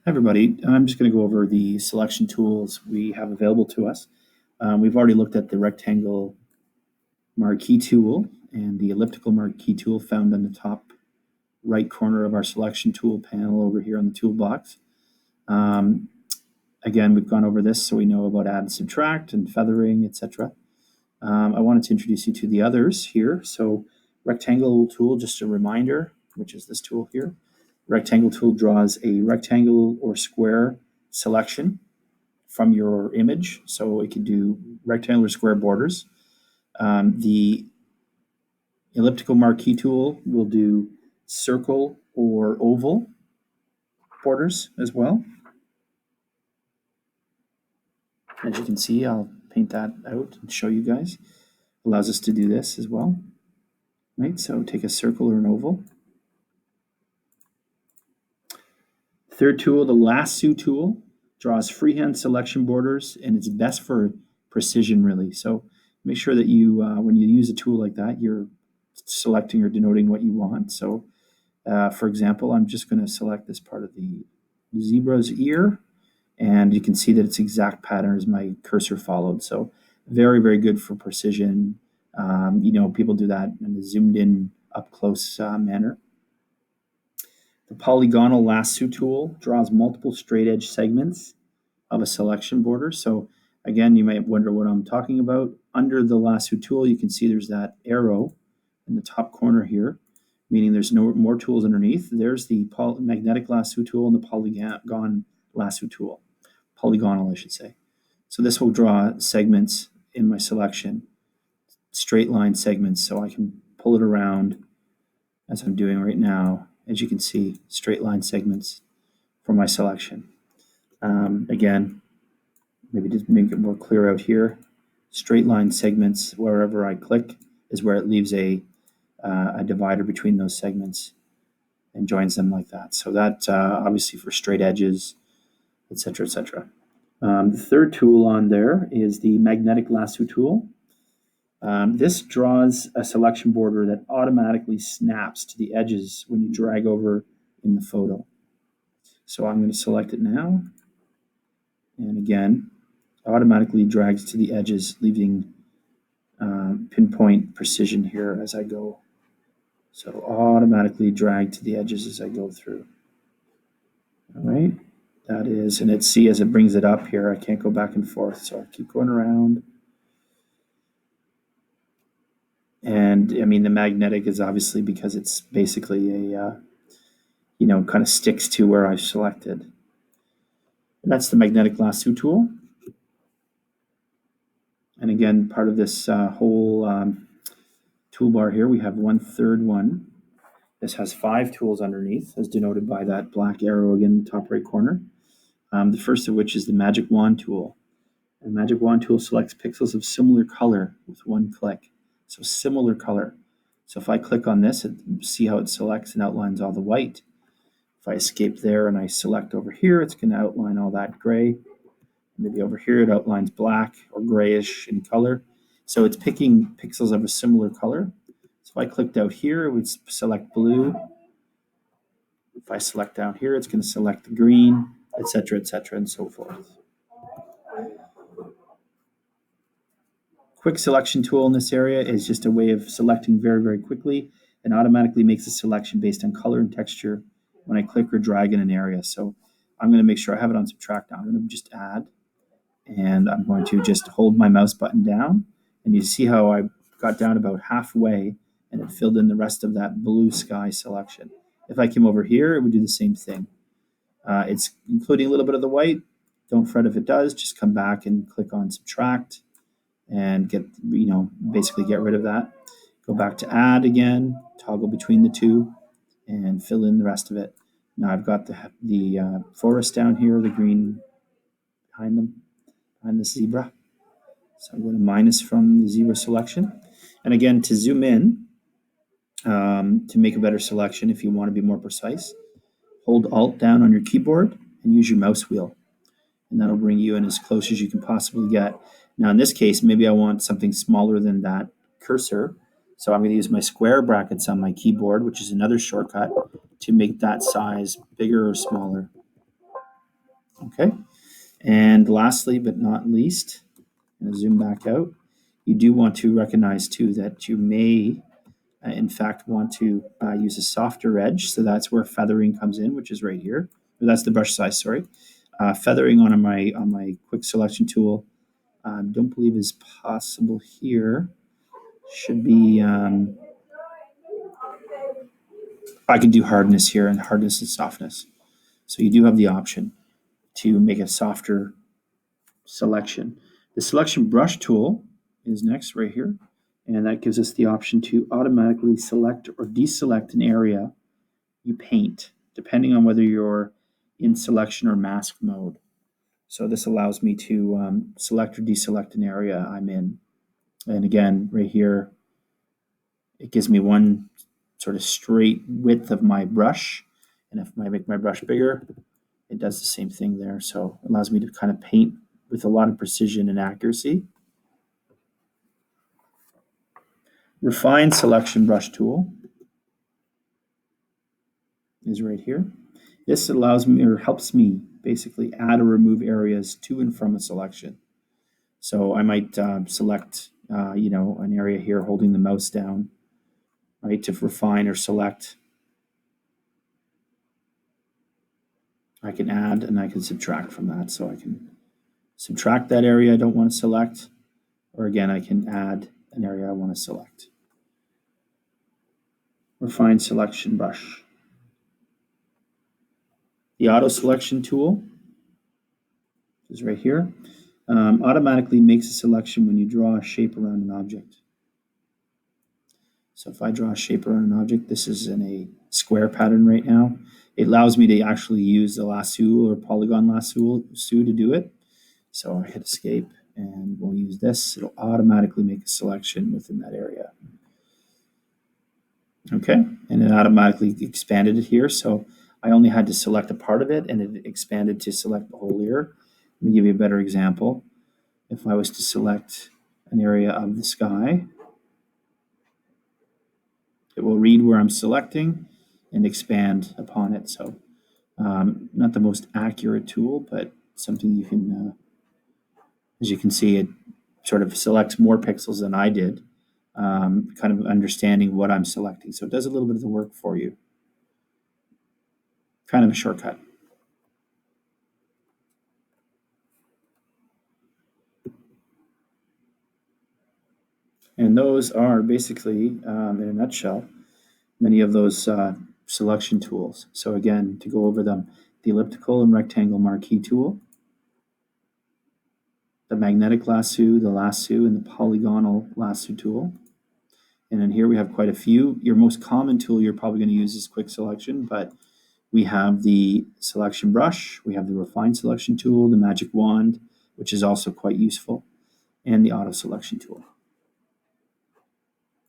Hi, everybody. I'm just going to go over the selection tools we have available to us. We've already looked at the rectangle marquee tool and the elliptical marquee tool found on the top right corner of our selection tool panel over here on the toolbox. Um, Again, we've gone over this so we know about add and subtract and feathering, etc. I wanted to introduce you to the others here. So rectangle tool, just a reminder, which is this tool here. Rectangle tool draws a rectangle or square selection from your image. So it can do rectangular square borders. The elliptical marquee tool will do circle or oval borders as well. As you can see, I'll paint that out and show you guys. Allows us to do this as well. Right, so take a circle or an oval. Third tool, the lasso tool, draws freehand selection borders, and it's best for precision, really. So make sure that you, when you use a tool like that, you're selecting or denoting what you want. So, for example, I'm just going to select this part of the zebra's ear, and you can see that it's exact pattern as my cursor followed. So very, very good for precision. People do that in a zoomed in, up close manner. The polygonal lasso tool draws multiple straight edge segments of a selection border. So again, you might wonder what I'm talking about. Under the lasso tool, you can see there's that arrow in the top corner here, meaning there's no more tools underneath. There's the magnetic lasso tool and the polygon lasso tool. Polygonal, I should say. So this will draw segments in my selection, straight line segments, so I can pull it around as I'm doing right now. As you can see, straight line segments for my selection. Again, maybe just make it more clear out here. Straight line segments, wherever I click, is where it leaves a divider between those segments and joins them like that. So that obviously for straight edges, etc., etc. The third tool on there is the magnetic lasso tool. This draws a selection border that automatically snaps to the edges when you drag over in the photo. So I'm going to select it now. And again, automatically drags to the edges, leaving pinpoint precision here as I go. So automatically drag to the edges as I go through. All right, that is, and see as it brings it up here, I can't go back and forth, so I'll keep going around. And I mean, the magnetic is obviously because it's basically a, kind of sticks to where I've selected. And that's the magnetic lasso tool. And again, part of this whole toolbar here, we have 1/3 one. This has 5 tools underneath, as denoted by that black arrow again in the top right corner. The first of which is the magic wand tool. And the magic wand tool selects pixels of similar color with one click. So similar color. So if I click on this, see how it selects and outlines all the white. If I escape there and I select over here, it's going to outline all that gray. Maybe over here it outlines black or grayish in color. So it's picking pixels of a similar color. So if I clicked out here, it would select blue. If I select down here, it's going to select the green, etc., and so forth. Quick selection tool in this area is just a way of selecting very, very quickly and automatically makes a selection based on color and texture when I click or drag in an area. So I'm going to make sure I have it on subtract now. I'm going to just add, and I'm going to just hold my mouse button down, and you see how I got down about halfway and it filled in the rest of that blue sky selection. If I came over here, it would do the same thing. It's including a little bit of the white. Don't fret if it does, just come back and click on subtract and basically get rid of that. Go back to add again, toggle between the two, and fill in the rest of it. Now I've got the forest down here, the green behind the zebra. So I'm going to minus from the zebra selection. And again, to zoom in, to make a better selection, if you want to be more precise, hold Alt down on your keyboard and use your mouse wheel. And that'll bring you in as close as you can possibly get. Now, in this case, maybe I want something smaller than that cursor. So I'm going to use my square brackets on my keyboard, which is another shortcut, to make that size bigger or smaller. Okay. And lastly, but not least, I'm gonna zoom back out. You do want to recognize too that you may, in fact, want to use a softer edge. So that's where feathering comes in, which is right here. Or that's the brush size. Sorry, feathering on my quick selection tool. Don't believe is possible here. Should be. I can do hardness here, and hardness and softness. So you do have the option to make a softer selection. The selection brush tool is next right here, and that gives us the option to automatically select or deselect an area you paint, depending on whether you're in selection or mask mode. So this allows me to select or deselect an area I'm in. And again, right here, it gives me one sort of straight width of my brush. And if I make my brush bigger, it does the same thing there. So it allows me to kind of paint with a lot of precision and accuracy. Refine selection brush tool is right here. This allows me or helps me basically add or remove areas to and from a selection. So I might select, an area here holding the mouse down, right, to refine or select. I can add and I can subtract from that. So I can subtract that area I don't want to select, or again, I can add an area I want to select. Refine selection brush. The auto selection tool is right here. Automatically makes a selection when you draw a shape around an object. So if I draw a shape around an object, this is in a square pattern right now. It allows me to actually use the lasso or polygon lasso to do it. So I hit escape and we'll use this. It'll automatically make a selection within that area. Okay, and it automatically expanded it here. So I only had to select a part of it and it expanded to select the whole ear. Let me give you a better example. If I was to select an area of the sky, it will read where I'm selecting and expand upon it. So not the most accurate tool, but something you can, as you can see, it sort of selects more pixels than I did, kind of understanding what I'm selecting. So it does a little bit of the work for you. Kind of a shortcut. And those are basically, in a nutshell, many of those selection tools. So again, to go over them, the elliptical and rectangle marquee tool, the magnetic lasso, the lasso, and the polygonal lasso tool. And then here we have quite a few. Your most common tool you're probably going to use is quick selection, but we have the selection brush, we have the refine selection tool, the magic wand, which is also quite useful, and the auto selection tool.